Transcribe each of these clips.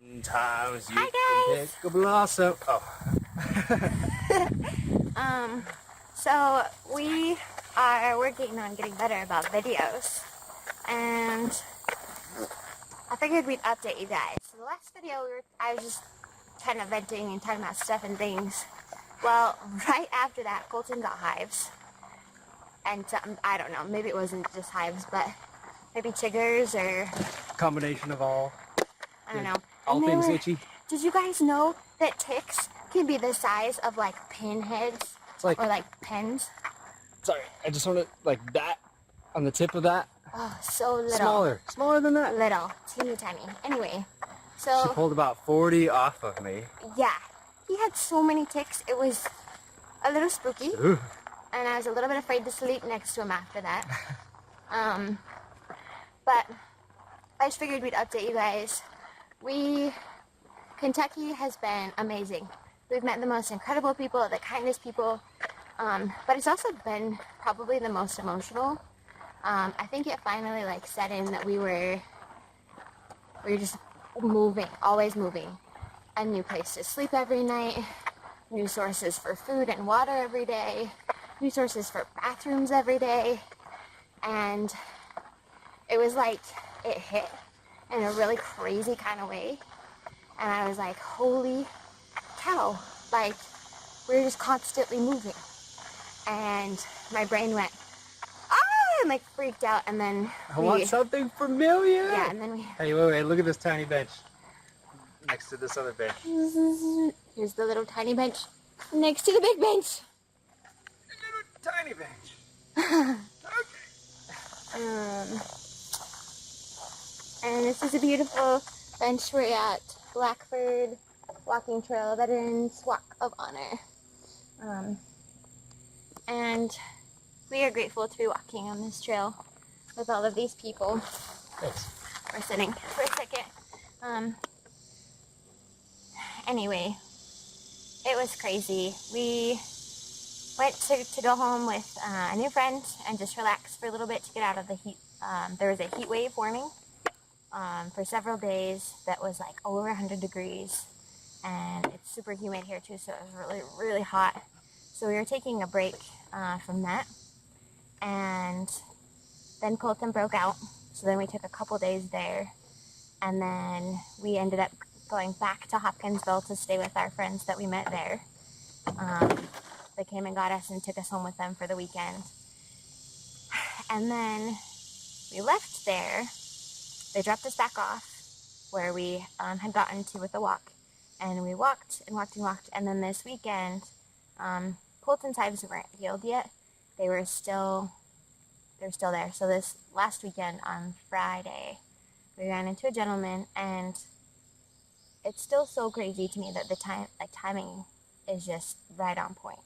Sometimes you Hi, can guys. pick a blossom. Oh. So we are working on getting better about videos, and I figured we'd update you guys. So the last video I was just kind of venting and talking about stuff and things. Well, right after that, Colton got hives, and I don't know, maybe it wasn't just hives, but maybe chiggers or Combination of all. I don't know. All And things itchy. Did you guys know that ticks can be the size of like pinheads? It's like, or like pens? sorry, I just want to, like that, on the tip of that. Oh, so little. Smaller than that. Little, teeny tiny. Anyway, so She pulled about 40 off of me. yeah, he had so many ticks. It was a little spooky, Ooh. and I was a little bit afraid to sleep next to him after that. But I just figured we'd update you guys. Kentucky has been amazing. We've met the most incredible people, the kindest people, but it's also been probably the most emotional. I think it finally like set in that we were just moving, always moving. A new place to sleep every night, new sources for food and water every day, new sources for bathrooms every day, and it was like it hit in a really crazy kind of way. And I was like, holy cow, like, we're just constantly moving. And my brain went, ah, and like freaked out, and then I want something familiar. Yeah, and then we... Hey, wait, look at this tiny bench next to this other bench. Here's the little tiny bench next to the big bench. A little tiny bench. Okay. And this is a beautiful bench. We're at Blackford Walking Trail Veterans Walk of Honor. And we are grateful to be walking on this trail with all of these people. Thanks. We're sitting for a second. Anyway, it was crazy. We went to go home with a new friend and just relax for a little bit to get out of the heat. There was a heat wave warning for several days that was like over 100 degrees, and it's super humid here too, so it was really, really hot. So we were taking a break from that, and then Colton broke out, so then we took a couple days there, and then we ended up going back to Hopkinsville to stay with our friends that we met there. They came and got us and took us home with them for the weekend. And then we left there. They dropped us back off where we had gotten to with the walk. And we walked and walked and walked. And then this weekend, Colton's hives weren't healed yet. They're still there. So this last weekend on Friday, we ran into a gentleman, and it's still so crazy to me that the timing is just right on point.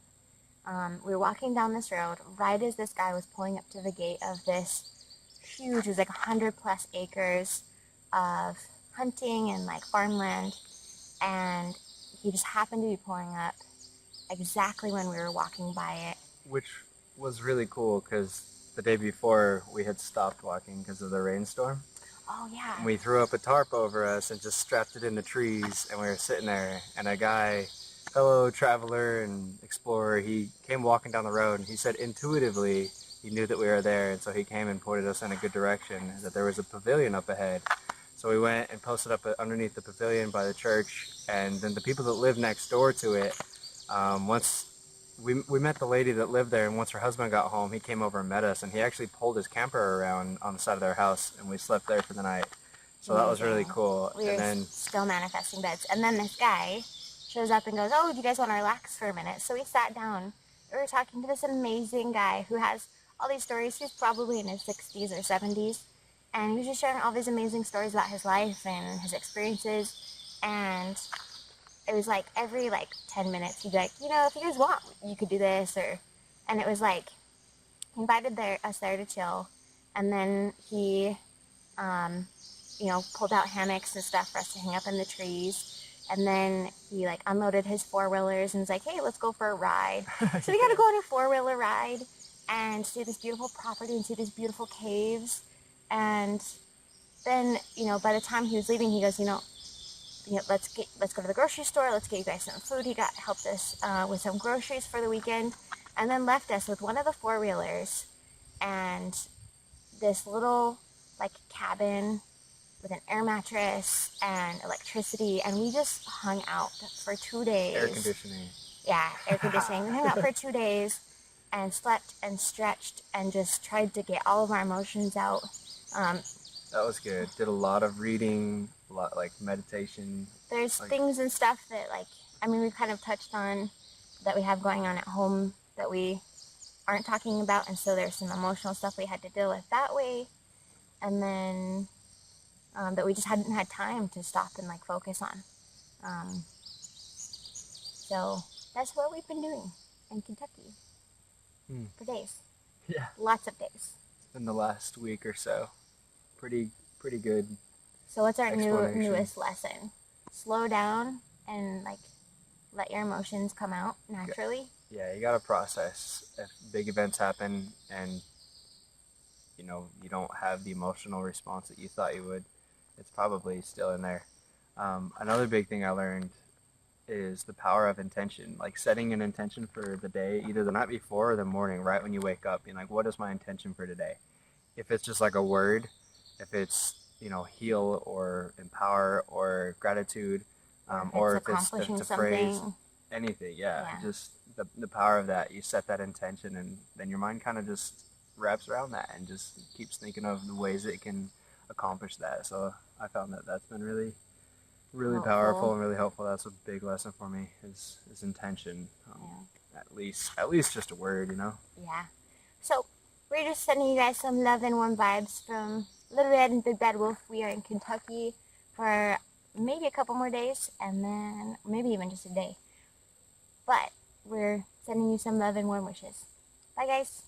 We were walking down this road right as this guy was pulling up to the gate of this huge, it was like 100 plus acres of hunting and like farmland, and he just happened to be pulling up exactly when we were walking by it. Which was really cool because the day before we had stopped walking because of the rainstorm. Oh yeah. We threw up a tarp over us and just strapped it in the trees, and we were sitting there, and a guy, fellow traveler and explorer, he came walking down the road, and he said intuitively he knew that we were there, and so he came and pointed us in a good direction, that there was a pavilion up ahead. So we went and posted up underneath the pavilion by the church, and then the people that lived next door to it, once we met the lady that lived there, and once her husband got home, he came over and met us, and he actually pulled his camper around on the side of their house, and we slept there for the night. So that was really cool. We were still manifesting beds. And then this guy shows up and goes, oh, do you guys want to relax for a minute? So we sat down. We were talking to this amazing guy who has all these stories. He's probably in his 60s or 70s. And he was just sharing all these amazing stories about his life and his experiences. And it was like every like 10 minutes he'd be like, you know, if you guys want, you could do this. And it was like, he invited us there to chill. And then he, you know, pulled out hammocks and stuff for us to hang up in the trees. And then he like unloaded his four-wheelers and was like, hey, let's go for a ride. So we got to go on a four-wheeler ride and see this beautiful property and see these beautiful caves. And then, you know, by the time he was leaving, he goes, you know, let's go to the grocery store. Let's get you guys some food. He helped us with some groceries for the weekend, and then left us with one of the four-wheelers and this little like cabin with an air mattress and electricity, and we just hung out for 2 days. Air conditioning. Yeah, air conditioning. We hung out for 2 days and slept and stretched and just tried to get all of our emotions out. That was good. Did a lot of reading, a lot like meditation. There's things and stuff that we kind of touched on that we have going on at home that we aren't talking about, and so there's some emotional stuff we had to deal with that way, and then that we just hadn't had time to stop and like focus on. So that's what we've been doing in Kentucky for days. Yeah. Lots of days. It's been the last week or so. Pretty good. So what's our newest lesson? Slow down and like let your emotions come out naturally. Yeah, you gotta process. If big events happen and you don't have the emotional response that you thought you would, it's probably still in there. Another big thing I learned is the power of intention. Like setting an intention for the day, either the night before or the morning, right when you wake up. Being like, what is my intention for today? If it's just like a word, if it's heal or empower or gratitude, or if it's a phrase, anything. Yeah. Just the power of that. You set that intention, and then your mind kind of just wraps around that and just keeps thinking of the ways it can accomplish that. So I found that that's been really powerful and really helpful. That's a big lesson for me is intention. At least just a word, Yeah. So we're just sending you guys some love and warm vibes from Little Red and Big Bad Wolf. We are in Kentucky for maybe a couple more days, and then maybe even just a day. But we're sending you some love and warm wishes. Bye, guys.